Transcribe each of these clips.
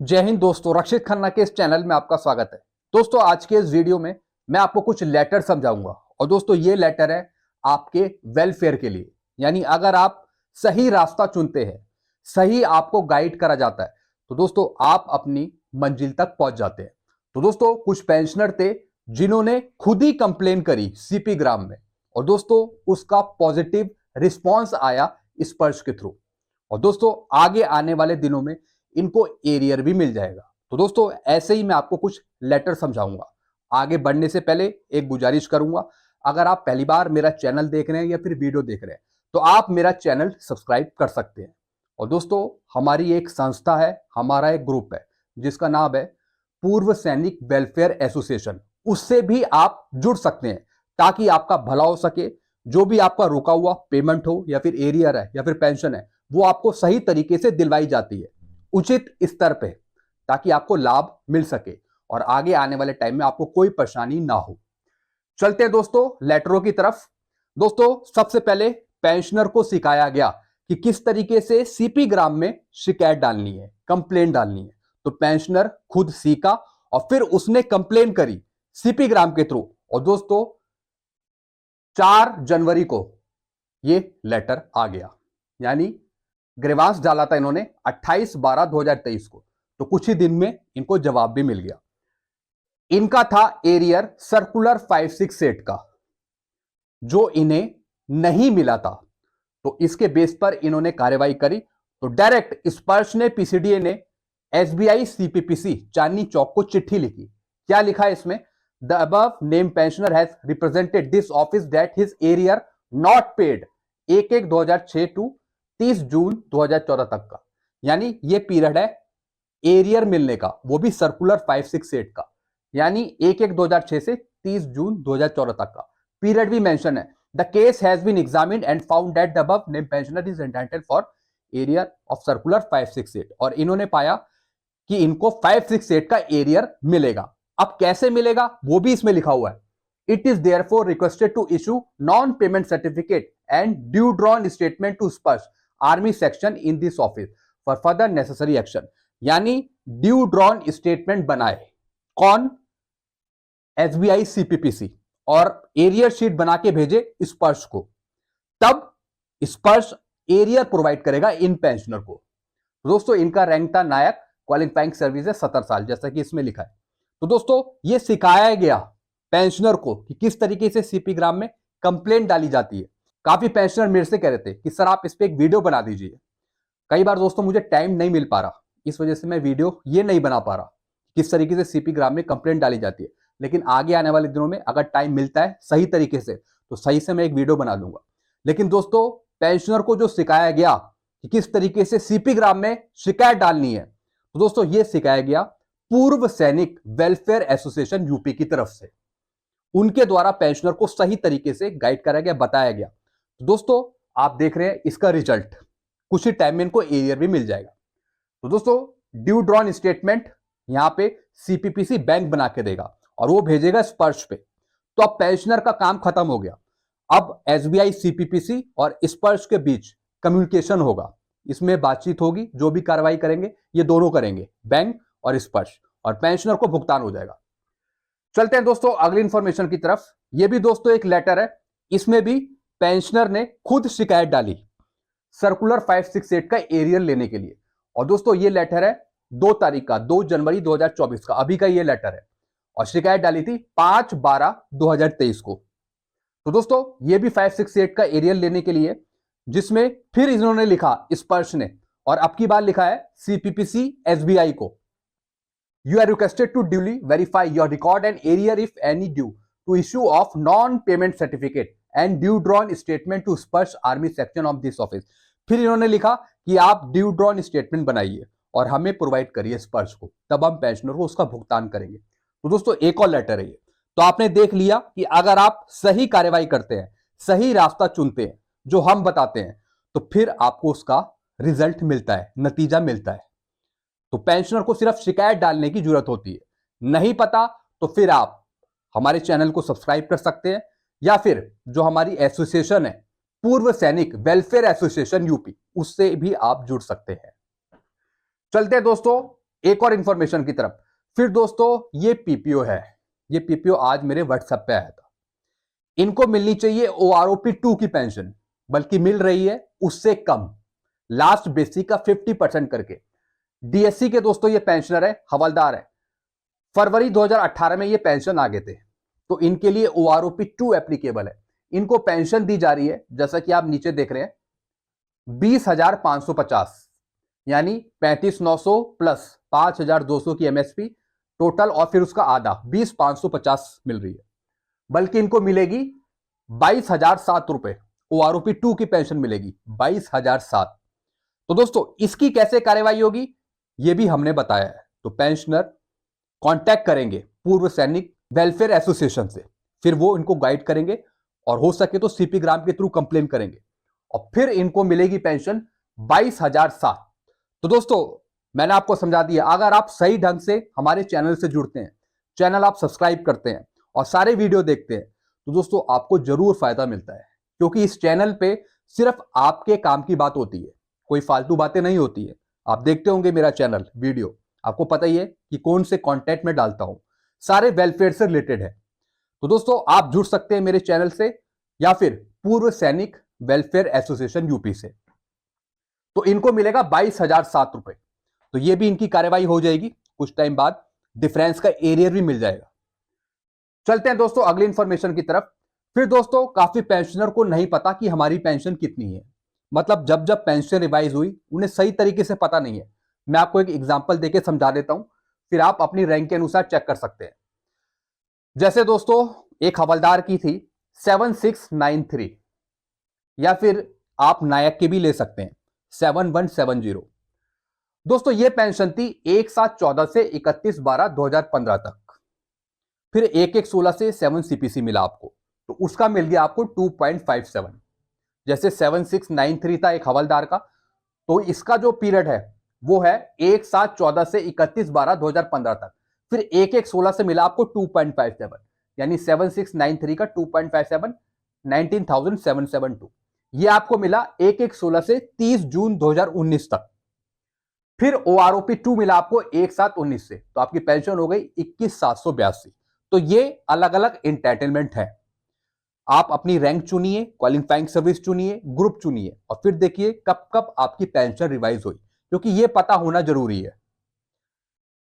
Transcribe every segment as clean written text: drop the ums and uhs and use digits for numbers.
जय हिंद दोस्तों, रक्षित खन्ना के इस चैनल में आपका स्वागत है। दोस्तों, आज के इस वीडियो में मैं आपको कुछ लेटर समझाऊंगा और दोस्तों ये लेटर है आपके वेलफेयर के लिए। यानी अगर आप सही रास्ता चुनते हैं, सही आपको गाइड करा जाता है तो दोस्तों आप अपनी मंजिल तक पहुंच जाते हैं। तो दोस्तों कुछ पेंशनर थे जिन्होंने खुद ही कंप्लेन करी सीपी ग्राम में और दोस्तों उसका पॉजिटिव रिस्पॉन्स आया स्पर्श के थ्रू। और दोस्तों आगे आने वाले दिनों में इनको एरियर भी मिल जाएगा। तो दोस्तों ऐसे ही मैं आपको कुछ लेटर समझाऊंगा। आगे बढ़ने से पहले एक गुजारिश करूंगा, अगर आप पहली बार मेरा चैनल देख रहे हैं या फिर वीडियो देख रहे हैं तो आप मेरा चैनल सब्सक्राइब कर सकते हैं। और दोस्तों हमारी एक संस्था है, हमारा एक ग्रुप है जिसका नाम है पूर्व सैनिक वेलफेयर एसोसिएशन। उससे भी आप जुड़ सकते हैं ताकि आपका भला हो सके। जो भी आपका रुका हुआ पेमेंट हो या फिर एरियर है या फिर पेंशन है वो आपको सही तरीके से दिलवाई जाती है उचित स्तर पे, ताकि आपको लाभ मिल सके और आगे आने वाले टाइम में आपको कोई परेशानी ना हो। चलते हैं दोस्तों लेटरों की तरफ। दोस्तों सबसे पहले पेंशनर को सिखाया गया कि किस तरीके से सीपी ग्राम में शिकायत डालनी है, कंप्लेंट डालनी है। तो पेंशनर खुद सीखा और फिर उसने कंप्लेन करी सीपी ग्राम के थ्रू। और दोस्तों 4 जनवरी को ये लेटर आ गया, यानी ग्रीवांस डाला था इन्होंने 28/12/2023 को। तो कुछ ही दिन में इनको जवाब भी मिल गया। इनका था एरियर सर्कुलर 568 का जो इन्हें नहीं मिला था। तो इसके बेस पर इन्होंने कार्रवाई करी। तो डायरेक्ट स्पर्श ने, पीसीडीए ने एसबीआई सीपीपीसी चांदनी चौक को चिट्ठी लिखी। क्या लिखा है इसमें? The above name pensioner has represented this office that his arrear not paid 1/1/2006 to 30 June 2014 तक का। यानी ये पीरियड है एरियर मिलने का, वो भी सर्कुलर 568 का, यानी 1/1/2006 से 30 जून 2014 तक का पीरियड भी मेंशन है। The case has been examined and found that the above name pensioner is entitled for arrear of circular 568। और इन्होंने पाया कि इनको 568 का एरियर मिलेगा। अब कैसे मिलेगा वो भी इसमें लिखा हुआ है। It is therefore requested to issue non payment certificate and due drawn statement to Sparsh army section in this office for further necessary action. यानी ड्यू ड्रॉन स्टेटमेंट बनाए कौन? एसबीआई सीपीपीसी, और एरियर शीट बना के भेजे स्पर्श को, तब स्पर्श एरियर प्रोवाइड करेगा इन पेंशनर को। दोस्तों इनका रैंक था नायक, क्वालिफाइंग सर्विस है 70 साल, जैसा कि इसमें लिखा है। तो दोस्तों ये सिखाया गया पेंशनर को कि किस तरीके से सीपी ग्राम में कंप्लेंट डाली जाती है। काफी पेंशनर मेरे से कह रहे थे कि सर आप इस पे एक वीडियो बना दीजिए। कई बार दोस्तों मुझे टाइम नहीं मिल पा रहा, इस वजह से मैं वीडियो ये नहीं बना पा रहा किस तरीके से सीपी ग्राम में कंप्लेंट डाली जाती है। लेकिन आगे आने वाले दिनों में अगर टाइम मिलता है सही तरीके से तो सही से मैं एक वीडियो बना दूंगा। लेकिन दोस्तों पेंशनर को जो सिखाया गया कि किस तरीके से सीपी ग्राम में शिकायत डालनी है, तो दोस्तों ये सिखाया गया पूर्व सैनिक वेलफेयर एसोसिएशन यूपी की तरफ से। उनके द्वारा पेंशनर को सही तरीके से गाइड करा गया, बताया गया। तो दोस्तों आप देख रहे हैं इसका रिजल्ट, कुछ ही टाइम में इनको एरियर भी मिल जाएगा। तो दोस्तों ड्यू ड्रॉन स्टेटमेंट यहां पे सीपीपीसी बैंक बना के देगा और वो भेजेगा स्पर्श पे। तो अब पेंशनर का काम खत्म हो गया। अब एसबीआई सीपीपीसी और स्पर्श के बीच कम्युनिकेशन होगा, इसमें बातचीत होगी। जो भी कार्रवाई करेंगे ये दोनों करेंगे, बैंक और स्पर्श, और पेंशनर को भुगतान हो जाएगा। चलते हैं दोस्तों अगली इंफॉर्मेशन की तरफ। ये भी दोस्तों एक लेटर है, इसमें भी पेंशनर ने खुद शिकायत डाली सर्कुलर 568 का एरियर लेने के लिए। और दोस्तों ये लेटर है 2 तारीख का, 2 जनवरी 2024 का, अभी का ये लेटर है। और शिकायत डाली थी 5/12/2023 को। तो दोस्तों ये भी 568 का एरियर लेने के लिए, जिसमें फिर इन्होंने लिखा स्पर्श ने, और अब की बार लिखा है सीपीपीसी एसबीआई को, you are requested to duly verify your record and arrear if any due to issue of non payment certificate and due drawn statement to Sparsh army section of this office. फिर इन्होंने लिखा कि आप due drawn statement बनाइए और हमें provide करिए स्पर्श को, तब हम पेंशनर को उसका भुगतान करेंगे। तो दोस्तों एक और लेटर है ये। तो आपने देख लिया कि अगर आप सही कार्रवाई करते हैं, सही रास्ता चुनते हैं जो हम बताते हैं, तो फिर आपको उसका रिजल्ट मिलता है, नतीजा मिलता है। तो पेंशनर को सिर्फ शिकायत डालने की जरूरत होती है। नहीं पता तो फिर आप हमारे चैनल को सब्सक्राइब कर सकते हैं, या फिर जो हमारी एसोसिएशन है पूर्व सैनिक वेलफेयर एसोसिएशन यूपी, उससे भी आप जुड़ सकते हैं। चलते हैं दोस्तों एक और इंफॉर्मेशन की तरफ। फिर दोस्तों ये पीपीओ है, ये पीपीओ आज मेरे व्हाट्सएप पे आया था। इनको मिलनी चाहिए ओआरओपी 2 की पेंशन, बल्कि मिल रही है उससे कम, लास्ट बेसिक का 50% करके। डीएससी के दोस्तों ये पेंशनर है, हवलदार है। फरवरी 2018 में ये पेंशन आ गए थे, तो इनके लिए ओआरओपी 2 एप्लीकेबल है। इनको पेंशन दी जा रही है जैसा कि आप नीचे देख रहे हैं, 20,550, यानी 35,900 प्लस 5,200 की एमएसपी टोटल, और फिर उसका आधा 20,550 मिल रही है। बल्कि इनको मिलेगी 22,007 रुपए, ओआरओपी 2 की पेंशन मिलेगी 22,007। तो दोस्तों इसकी कैसे कार्यवाही होगी ये भी हमने बताया है। तो पेंशनर कांटेक्ट करेंगे पूर्व सैनिक वेलफेयर एसोसिएशन से, फिर वो इनको गाइड करेंगे, और हो सके तो सीपी ग्राम के थ्रू कंप्लेन करेंगे, और फिर इनको मिलेगी पेंशन 22,007। तो दोस्तों मैंने आपको समझा दिया। अगर आप सही ढंग से हमारे चैनल से जुड़ते हैं, चैनल आप सब्सक्राइब करते हैं और सारे वीडियो देखते हैं, तो दोस्तों आपको जरूर फायदा मिलता है, क्योंकि इस चैनल पे सिर्फ आपके काम की बात होती है, कोई फालतू बातें नहीं होती है। आप देखते होंगे मेरा चैनल वीडियो, आपको पता ही है कि कौन से कंटेंट में डालता हूं, सारे वेलफेयर से रिलेटेड है। तो दोस्तों आप जुड़ सकते हैं मेरे चैनल से, या फिर पूर्व सैनिक वेलफेयर एसोसिएशन यूपी से। तो इनको मिलेगा 22,007 रुपए। तो ये भी इनकी कार्यवाही हो जाएगी कुछ टाइम बाद, डिफरेंस का एरियर भी मिल जाएगा। चलते हैं दोस्तों अगली इंफॉर्मेशन की तरफ। फिर दोस्तों काफी पेंशनर को नहीं पता कि हमारी पेंशन कितनी है, मतलब जब जब पेंशन रिवाइज हुई उन्हें सही तरीके से पता नहीं है। मैं आपको एक एग्जांपल देके समझा देता हूं, फिर आप अपनी रैंक के अनुसार चेक कर सकते हैं। जैसे दोस्तों एक हवलदार की थी 7693, या फिर आप नायक के भी ले सकते हैं 7170। दोस्तों ये पेंशन थी 1/7/14 से 31/12/2015 तक। फिर 1/1/16 से 7 सीपीसी मिला आपको, तो उसका मिल गया आपको 2.57। जैसे 7693 था एक हवलदार का, तो इसका जो पीरियड है वो है 1/7/14 से 31/12/2015 तक। फिर 1/1/16 से मिला आपको 2.57, यानी 7693 का 2.57 19,772। ये आपको मिला 1/1/16 से 30 जून 2019 तक। फिर ओआरओपी 2 मिला आपको 1/7/19 से, तो आपकी पेंशन हो गई 21,782। तो ये अलग अलग एंटाइटलमेंट है। आप अपनी रैंक चुनिए, क्वालिफाइंग सर्विस चुनिए, ग्रुप चुनिए, और फिर देखिए कब कब आपकी पेंशन रिवाइज हुई, क्योंकि ये पता होना जरूरी है।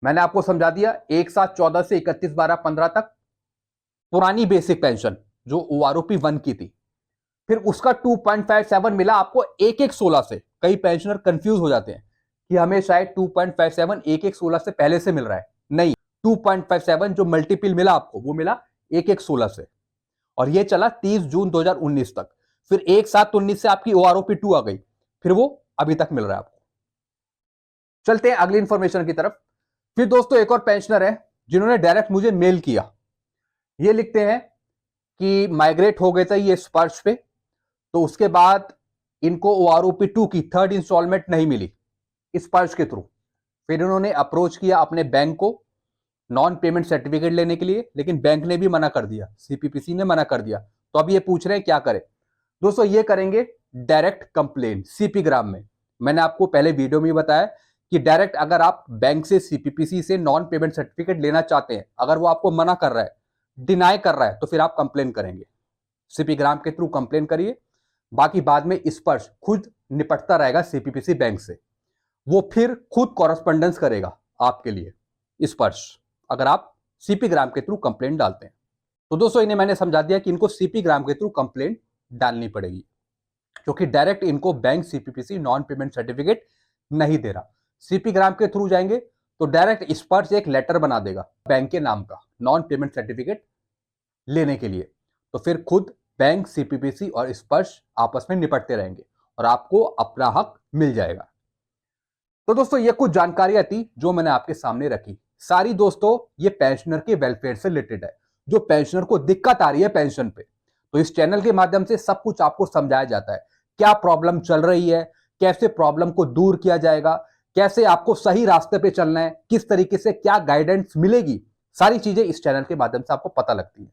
मैंने आपको समझा दिया 1/7/14 से 31/12/15 तक पुरानी बेसिक पेंशन जो ओआरओपी 1 की थी। फिर उसका 2.57 मिला आपको 1/1/16 से। कई पेंशनर कंफ्यूज हो जाते हैं कि हमें शायद 2.57 1/1/16 से पहले से मिल रहा है। नहीं, 2.57 जो मल्टीपल मिला आपको वो मिला 1/1/16 से, और ये चला 30 जून 2019 तक। फिर 1/7/19 से आपकी ओआरओपी 2 आ गई, फिर वो अभी तक मिल रहा है आपको। चलते हैं अगली इंफॉर्मेशन की तरफ। फिर दोस्तों एक और पेंशनर है जिन्होंने डायरेक्ट मुझे मेल किया। ये लिखते हैं कि माइग्रेट हो गए थे ये स्पर्श पे, तो उसके बाद इनको ओआरओपी 2 की 3rd इंस्टॉलमेंट नहीं मिली स्पर्श के थ्रू। फिर इन्होंने अप्रोच किया अपने बैंक को नॉन पेमेंट सर्टिफिकेट लेने के लिए, लेकिन बैंक ने भी मना कर दिया, सीपीपीसी ने मना कर दिया। तो अब ये पूछ रहे हैं क्या करें। दोस्तों ये करेंगे डायरेक्ट कंप्लेन सीपी ग्राम में। मैंने आपको पहले वीडियो में बताया कि डायरेक्ट अगर आप बैंक से सीपीपीसी से नॉन पेमेंट सर्टिफिकेट लेना चाहते हैं, अगर वो आपको मना कर रहा है, डिनाई कर रहा है, तो फिर आप कंप्लेन करेंगे, सीपी ग्राम के थ्रू कंप्लेन करिए। बाकी बाद में स्पर्श खुद निपटता रहेगा सीपीपीसी बैंक से, वो फिर खुद कॉरेस्पॉन्डेंस करेगा आपके लिए स्पर्श, अगर आप सीपी ग्राम के थ्रू कंप्लेन डालते हैं। तो दोस्तों इन्हें मैंने समझा दिया कि इनको सीपी ग्राम के थ्रू कंप्लेन डालनी पड़ेगी, क्योंकि डायरेक्ट इनको bank CPPC non payment certificate नहीं दे रहा। सीपी ग्राम के थ्रू जाएंगे तो डायरेक्ट स्पर्श एक लेटर बना देगा बैंक के नाम का नॉन पेमेंट सर्टिफिकेट लेने के लिए। तो फिर खुद बैंक, सीपीपीसी और स्पर्श आपस में निपटते रहेंगे और आपको अपना हक मिल जाएगा। तो दोस्तों ये कुछ जानकारियां थी जो मैंने आपके सामने रखी। सारी दोस्तों ये पेंशनर के वेलफेयर से रिलेटेड है, जो पेंशनर को दिक्कत आ रही है पेंशन पे। तो इस चैनल के माध्यम से सब कुछ आपको समझाया जाता है, क्या प्रॉब्लम चल रही है, कैसे प्रॉब्लम को दूर किया जाएगा, कैसे आपको सही रास्ते पे चलना है, किस तरीके से क्या गाइडेंस मिलेगी, सारी चीजें इस चैनल के माध्यम से आपको पता लगती है।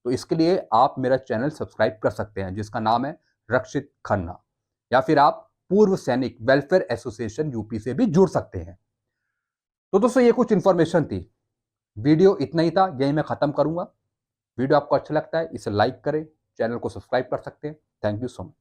तो इसके लिए आप मेरा चैनल सब्सक्राइब कर सकते हैं जिसका नाम है रक्षित खन्ना, या फिर आप पूर्व सैनिक वेलफेयर एसोसिएशन यूपी से भी जुड़ सकते हैं। तो दोस्तों ये कुछ इंफॉर्मेशन थी, वीडियो इतना ही था, यही मैं खत्म करूंगा। वीडियो आपको अच्छा लगता है इसे लाइक करें, चैनल को सब्सक्राइब कर सकते हैं। Thank you so much.